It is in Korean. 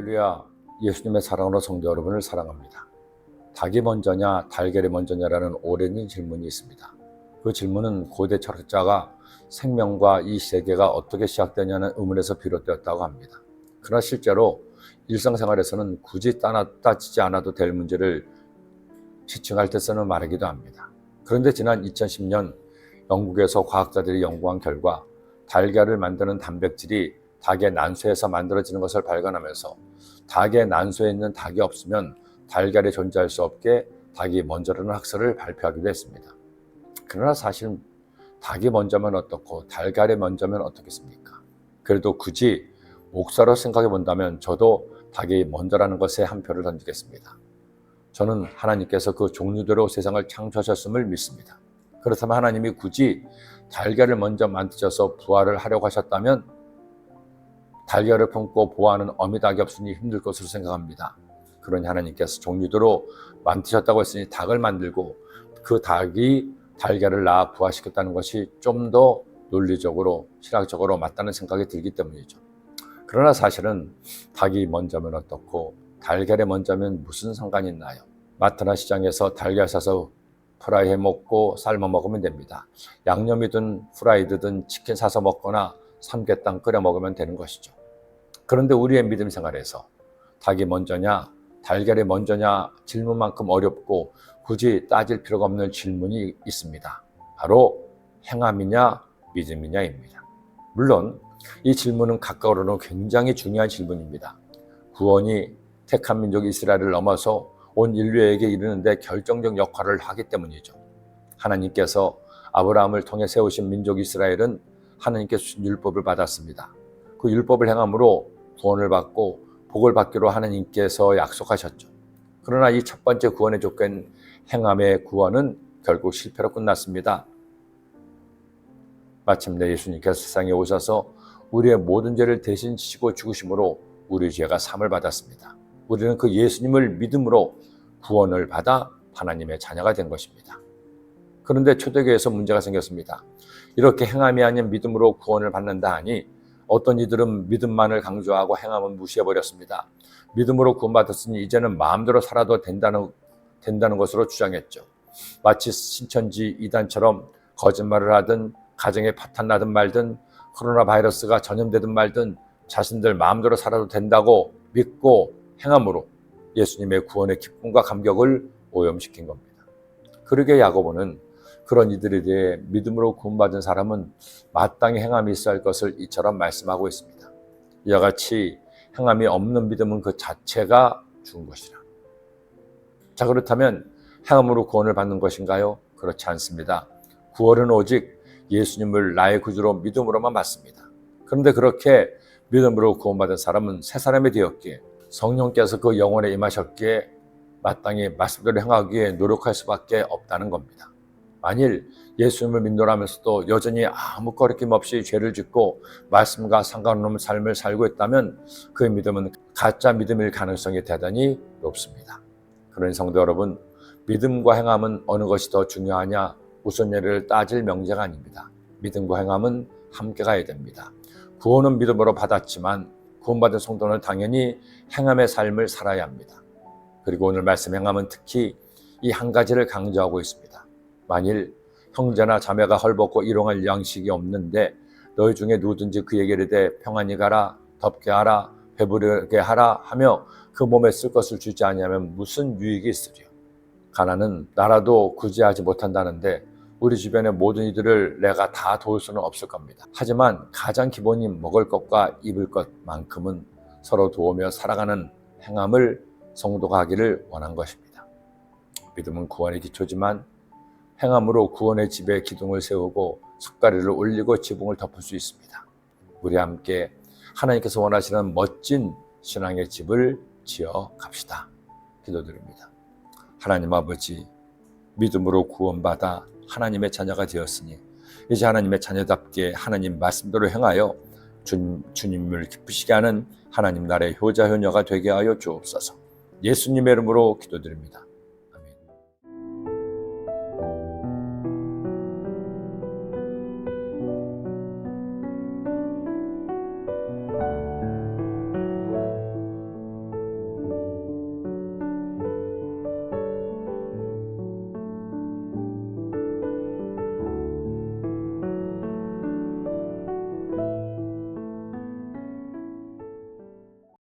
할렐루야, 예수님의 사랑으로 성도 여러분을 사랑합니다. 닭이 먼저냐 달걀이 먼저냐라는 오래된 질문이 있습니다. 그 질문은 고대 철학자가 생명과 이 세계가 어떻게 시작되냐는 의문에서 비롯되었다고 합니다. 그러나 실제로 일상생활에서는 굳이 따지지 않아도 될 문제를 지칭할 때 쓰는 말이기도 합니다. 그런데 지난 2010년 영국에서 과학자들이 연구한 결과 달걀을 만드는 단백질이 닭의 난소에서 만들어지는 것을 발견하면서 닭의 난소에 있는 닭이 없으면 달걀이 존재할 수 없게 닭이 먼저라는 학설을 발표하기도 했습니다. 그러나 사실 닭이 먼저면 어떻고 달걀이 먼저면 어떻겠습니까? 그래도 굳이 목사로 생각해 본다면 저도 닭이 먼저라는 것에 한 표를 던지겠습니다. 저는 하나님께서 그 종류대로 세상을 창조하셨음을 믿습니다. 그렇다면 하나님이 굳이 달걀을 먼저 만드셔서 부화를 하려고 하셨다면 달걀을 품고 보아하는 어미닭이 없으니 힘들 것으로 생각합니다. 그러니 하나님께서 종류대로 만드셨다고 했으니 닭을 만들고 그 닭이 달걀을 낳아 부화시켰다는 것이 좀 더 논리적으로 신학적으로 맞다는 생각이 들기 때문이죠. 그러나 사실은 닭이 먼저면 어떻고 달걀이 먼저면 무슨 상관이 있나요? 마트나 시장에서 달걀 사서 프라이 해 먹고 삶아 먹으면 됩니다. 양념이든 프라이드든 치킨 사서 먹거나 삼계탕 끓여 먹으면 되는 것이죠. 그런데 우리의 믿음 생활에서 닭이 먼저냐 달걀이 먼저냐 질문만큼 어렵고 굳이 따질 필요가 없는 질문이 있습니다. 바로 행함이냐 믿음이냐입니다. 물론 이 질문은 가까우로는 굉장히 중요한 질문입니다. 구원이 택한 민족 이스라엘을 넘어서 온 인류에게 이르는데 결정적 역할을 하기 때문이죠. 하나님께서 아브라함을 통해 세우신 민족 이스라엘은 하나님께서 주신 율법을 받았습니다. 그 율법을 행함으로 구원을 받고 복을 받기로 하나님께서 약속하셨죠. 그러나 이 첫 번째 구원의 조건 행함의 구원은 결국 실패로 끝났습니다. 마침내 예수님께서 세상에 오셔서 우리의 모든 죄를 대신 지시고 죽으심으로 우리 죄가 사함을 받았습니다. 우리는 그 예수님을 믿음으로 구원을 받아 하나님의 자녀가 된 것입니다. 그런데 초대교회에서 문제가 생겼습니다. 이렇게 행함이 아닌 믿음으로 구원을 받는다 하니 어떤 이들은 믿음만을 강조하고 행함은 무시해버렸습니다. 믿음으로 구원받았으니 이제는 마음대로 살아도 된다는 것으로 주장했죠. 마치 신천지 이단처럼 거짓말을 하든 가정에 파탄 나든 말든 코로나 바이러스가 전염되든 말든 자신들 마음대로 살아도 된다고 믿고 행함으로 예수님의 구원의 기쁨과 감격을 오염시킨 겁니다. 그러게 야고보는 그런 이들에 대해 믿음으로 구원받은 사람은 마땅히 행함이 있어야 할 것을 이처럼 말씀하고 있습니다. 이와 같이 행함이 없는 믿음은 그 자체가 죽은 것이라. 자, 그렇다면 행함으로 구원을 받는 것인가요? 그렇지 않습니다. 구원은 오직 예수님을 나의 구주로 믿음으로만 받습니다. 그런데 그렇게 믿음으로 구원받은 사람은 새 사람이 되었기에 성령께서 그 영혼에 임하셨기에 마땅히 말씀대로 행하기에 노력할 수밖에 없다는 겁니다. 만일 예수님을 믿노라면서도 여전히 아무 거리낌 없이 죄를 짓고 말씀과 상관없는 삶을 살고 있다면 그 믿음은 가짜 믿음일 가능성이 대단히 높습니다. 그러니 성도 여러분, 믿음과 행함은 어느 것이 더 중요하냐 우선순위를 따질 명제가 아닙니다. 믿음과 행함은 함께 가야 됩니다. 구원은 믿음으로 받았지만 구원받은 성도는 당연히 행함의 삶을 살아야 합니다. 그리고 오늘 말씀 행함은 특히 이 한 가지를 강조하고 있습니다. 만일 형제나 자매가 헐벗고 일용할 양식이 없는데 너희 중에 누구든지 그에게 이르되 평안히 가라 덥게 하라 배부르게 하라 하며 그 몸에 쓸 것을 주지 아니하면 무슨 유익이 있으리요. 가난은 나라도 구제하지 못한다는데 우리 주변의 모든 이들을 내가 다 도울 수는 없을 겁니다. 하지만 가장 기본인 먹을 것과 입을 것만큼은 서로 도우며 살아가는 행함을 성도가 하기를 원한 것입니다. 믿음은 구원의 기초지만 행함으로 구원의 집에 기둥을 세우고 숟가리를 올리고 지붕을 덮을 수 있습니다. 우리 함께 하나님께서 원하시는 멋진 신앙의 집을 지어 갑시다. 기도드립니다. 하나님 아버지, 믿음으로 구원받아 하나님의 자녀가 되었으니 이제 하나님의 자녀답게 하나님 말씀대로 행하여 주님을 기쁘시게 하는 하나님 나라의 효자 효녀가 되게 하여 주옵소서. 예수님의 이름으로 기도드립니다.